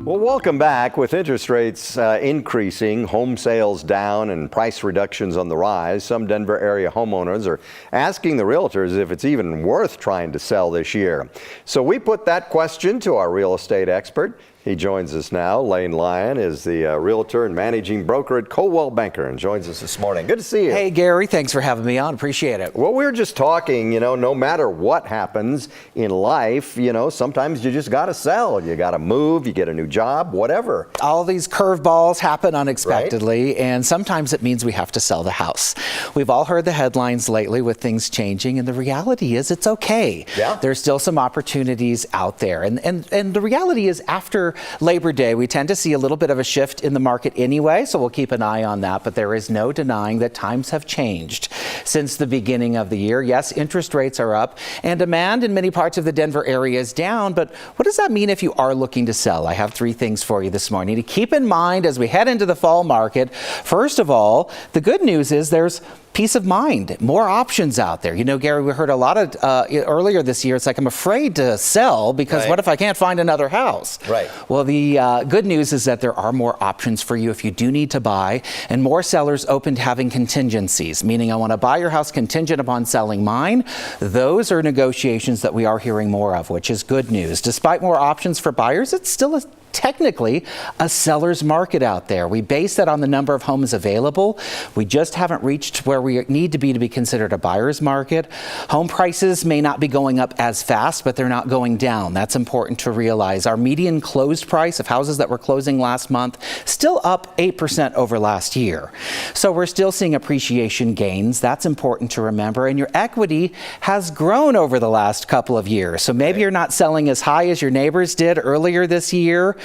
Well, welcome back. With interest rates increasing, home sales down, and price reductions on the rise, some Denver area homeowners are asking the realtors if it's even worth trying to sell this year. So we put that question to our real estate expert. He joins us now. Lane Lyon is the realtor and managing broker at Coldwell Banker and joins us this morning. Good to see you. Hey, Gary. Thanks for having me on. Appreciate it. Well, we were just talking, no matter what happens in life, sometimes you just got to sell. You got to move, you get a new job, whatever. All these curveballs happen unexpectedly, right? And sometimes it means we have to sell the house. We've all heard the headlines lately with things changing, and the reality is it's okay. Yeah. There's still some opportunities out there. And the reality is after Labor Day, we tend to see a little bit of a shift in the market anyway, so we'll keep an eye on that. But there is no denying that times have changed since the beginning of the year. Yes, interest rates are up, and demand in many parts of the Denver area is down. But what does that mean if you are looking to sell? I have three things for you this morning to keep in mind as we head into the fall market. First of all, the good news is there's peace of mind, more options out there. Gary, we heard a lot of earlier this year, it's like I'm afraid to sell because right. What if I can't find another house? Right. Well, the good news is that there are more options for you if you do need to buy, and more sellers open to having contingencies, meaning I want to buy your house contingent upon selling mine. Those are negotiations that we are hearing more of, which is good news. Despite more options for buyers, it's still technically a seller's market out there. We base that on the number of homes available. We just haven't reached where we need to be considered a buyer's market. Home prices may not be going up as fast, but they're not going down. That's important to realize. Our median closed price of houses that were closing last month still up 8% over last year. So we're still seeing appreciation gains. That's important to remember. And your equity has grown over the last couple of years. So maybe you're not selling as high as your neighbors did earlier this year,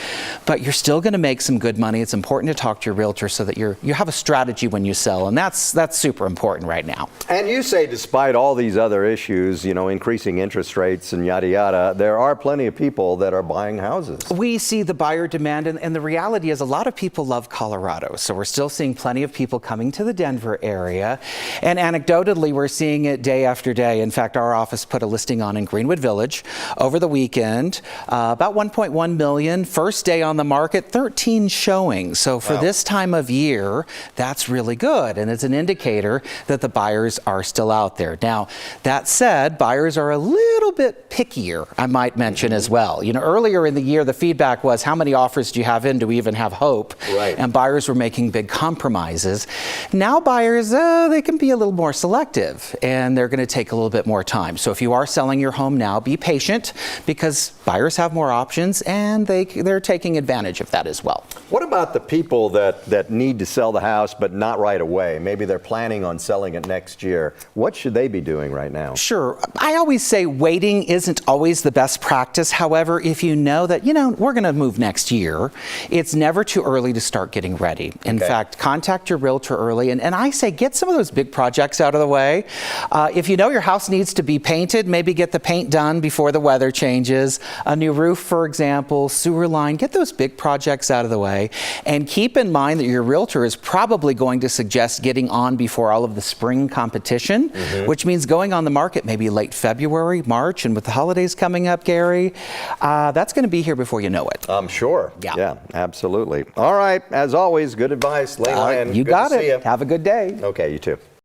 but you're still going to make some good money. It's important to talk to your realtor so that you have a strategy when you sell, and that's super important right now. And you say despite all these other issues, increasing interest rates and yada yada, there are plenty of people that are buying houses. We see the buyer demand, and the reality is a lot of people love Colorado, so we're still seeing plenty of people coming to the Denver area, and anecdotally we're seeing it day after day. In fact, our office put a listing on in Greenwood Village over the weekend, about 1.1 million. First day on the market, 13 showings. So for this time of year, that's really good. And it's an indicator that the buyers are still out there. Now, that said, buyers are a little bit pickier, I might mention as well. Earlier in the year, the feedback was, how many offers do you have in? Do we even have hope? Right. And buyers were making big compromises. Now buyers, they can be a little more selective, and they're going to take a little bit more time. So if you are selling your home now, be patient, because buyers have more options, and they're taking advantage of that as well. What about the people that need to sell the house but not right away? Maybe they're planning on selling it next year. What should they be doing right now? Sure. I always say waiting isn't always the best practice. However, if you know that, we're going to move next year, it's never too early to start getting ready. In fact, contact your realtor early, and I say get some of those big projects out of the way. If you know your house needs to be painted, maybe get the paint done before the weather changes. A new roof, for example, sewer line. Get those big projects out of the way, and keep in mind that your realtor is probably going to suggest getting on before all of the spring competition, which means going on the market maybe late February, March, and with the holidays coming up, Gary, that's going to be here before you know it. I'm sure. Yeah, absolutely. All right. As always, good advice. Lane Lyon, you good got to see it. you. Have a good day. Okay, you too.